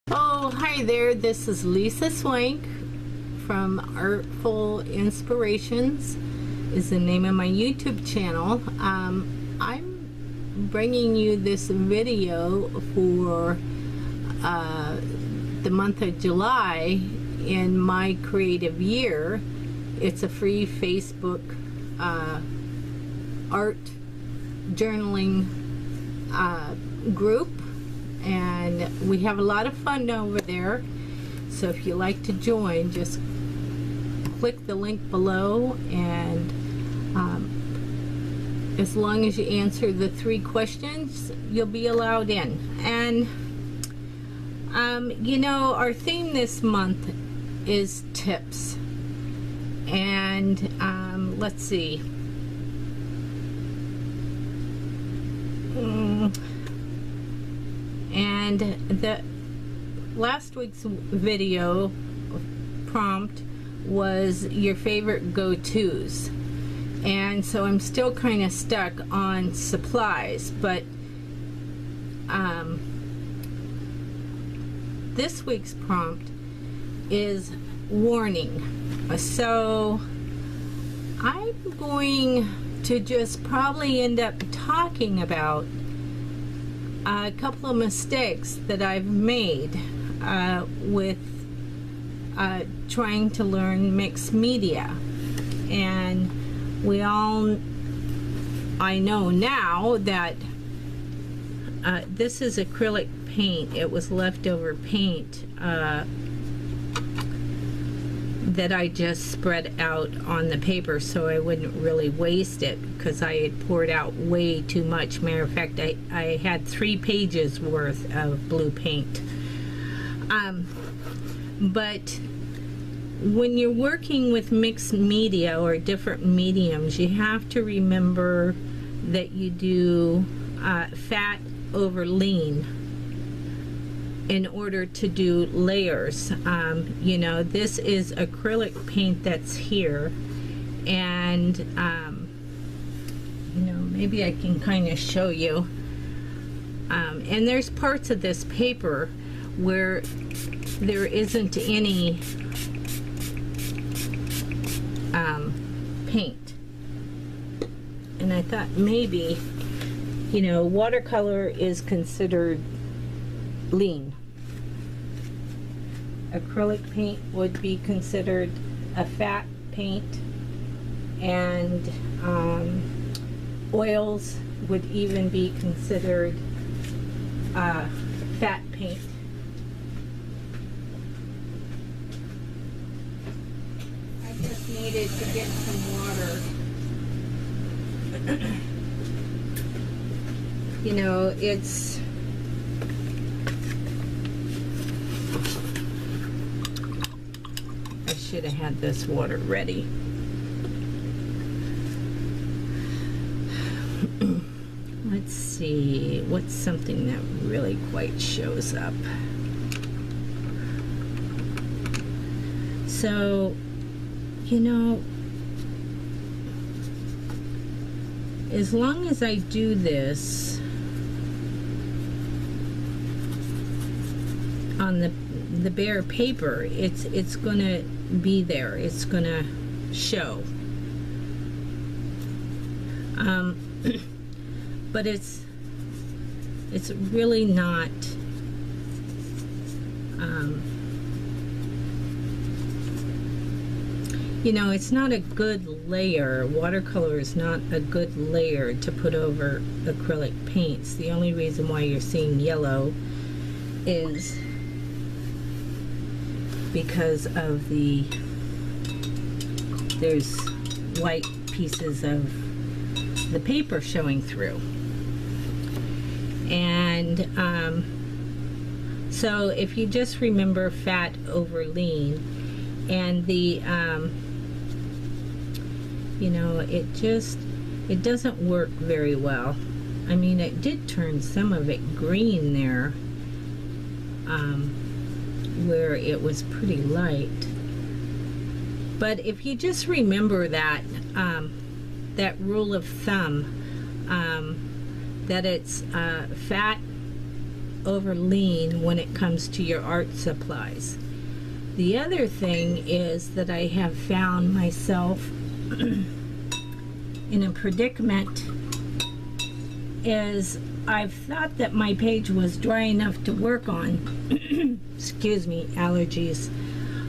Oh, hi there. This is Lisa Swank from Artful Inspirations is the name of my YouTube channel. I'm bringing you this video for the month of July in my creative year. It's a free Facebook art journaling group, and we have a lot of fun over there. So if you like to join, just click the link below, and as long as you answer the 3 questions, you'll be allowed in. And you know, our theme this month is tips, and let's see. And the last week's video prompt was your favorite go-tos, and so I'm still kind of stuck on supplies, but this week's prompt is warning. So I'm going to just probably end up talking about a couple of mistakes that I've made with trying to learn mixed media. And I know now that this is acrylic paint. It was leftover paint that I just spread out on the paper so I wouldn't really waste it, because I had poured out way too much. Matter of fact, I had 3 pages worth of blue paint. But when you're working with mixed media or different mediums, you have to remember that you do fat over lean in order to do layers. You know, this is acrylic paint that's here, and you know, maybe I can kind of show you. And there's parts of this paper where there isn't any paint, and I thought maybe, you know, watercolor is considered lean. Acrylic paint would be considered a fat paint, and oils would even be considered fat paint. I just needed to get some water. You know, it's should have had this water ready. Let's see, what's something that really quite shows up. So, you know, as long as I do this on the bare paper, it's gonna be there, it's gonna show. But it's really not you know, it's not a good layer. Watercolor is not a good layer to put over acrylic paints. The only reason why you're seeing yellow is because of there's white pieces of the paper showing through. And so if you just remember fat over lean, and the you know, it doesn't work very well. I mean, it did turn some of it green there, where it was pretty light. But if you just remember that that rule of thumb, that it's fat over lean when it comes to your art supplies. The other thing is that I have found myself in a predicament is I've thought that my page was dry enough to work on. Excuse me, allergies.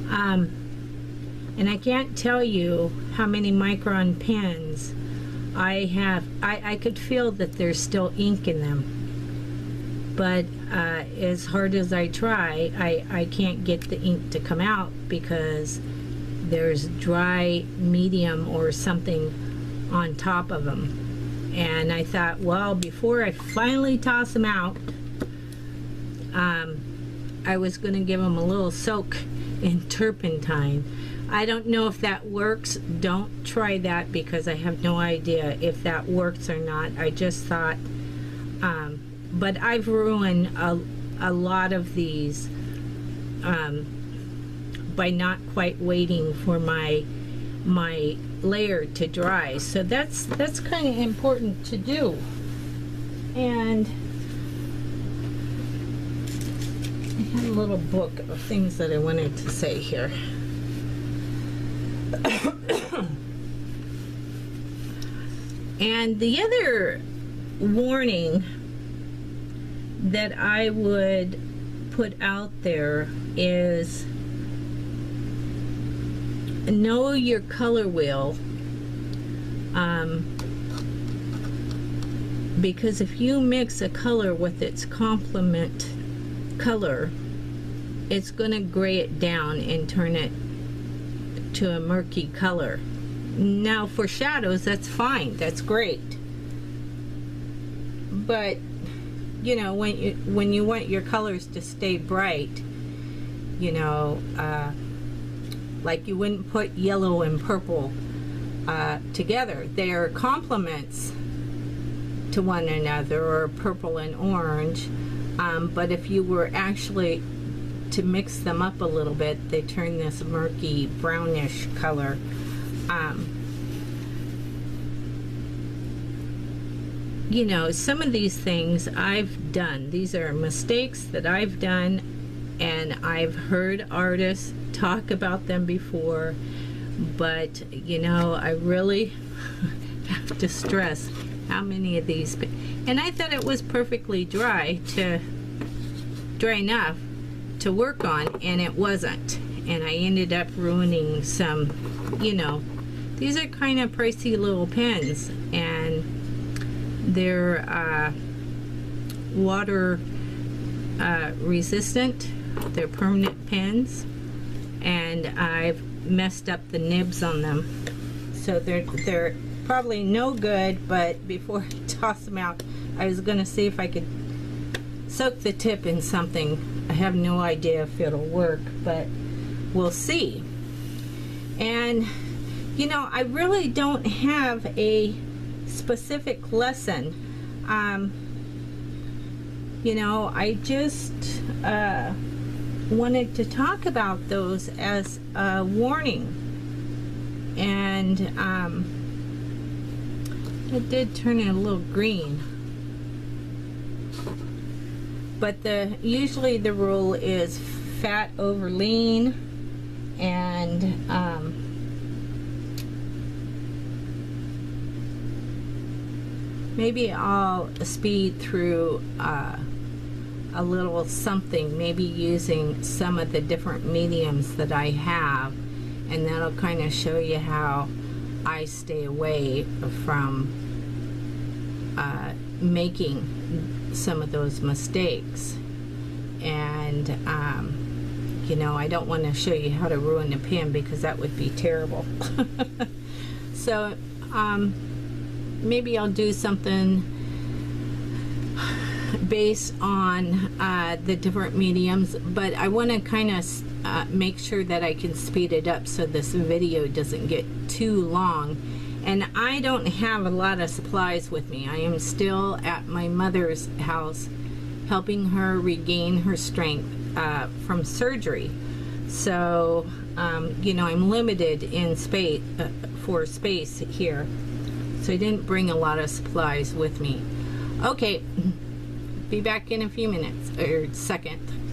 And I can't tell you how many micron pens I have. I could feel that there's still ink in them. But as hard as I try, I can't get the ink to come out because there's dry medium or something on top of them. And I thought, well, before I finally toss them out, I was going to give them a little soak in turpentine. I don't know if that works. Don't try that because I have no idea if that works or not. I just thought, but I've ruined a lot of these by not quite waiting for my layer to dry. So that's kind of important to do. And I had a little book of things that I wanted to say here. And the other warning that I would put out there is know your color wheel, because if you mix a color with its complement color, it's going to gray it down and turn it to a murky color. Now for shadows, that's fine, that's great, but you know, when you want your colors to stay bright, you know, like you wouldn't put yellow and purple together. They are complements to one another, or purple and orange, but if you were actually to mix them up a little bit, they turn this murky brownish color. You know, some of these things I've done. These are mistakes that I've done, and I've heard artists talk about them before, but you know, I really have to stress how many of these, and I thought it was perfectly dry enough to work on, and it wasn't, and I ended up ruining some. You know, these are kind of pricey little pens, and they're water resistant. They're permanent pens, and I've messed up the nibs on them, so they're probably no good. But before I toss them out, I was gonna see if I could soak the tip in something. I have no idea if it'll work, but we'll see. And you know, I really don't have a specific lesson. You know, I just wanted to talk about those as a warning. And it did turn it a little green. But usually the rule is fat over lean, and maybe I'll speed through a little something, maybe using some of the different mediums that I have, and that'll kind of show you how I stay away from making some of those mistakes. And you know, I don't want to show you how to ruin a pen because that would be terrible. So maybe I'll do something based on the different mediums, but I want to kind of make sure that I can speed it up so this video doesn't get too long. And I don't have a lot of supplies with me. I am still at my mother's house helping her regain her strength from surgery. So you know, I'm limited in space for space here, so I didn't bring a lot of supplies with me. Okay, Be back in a few minutes, or second.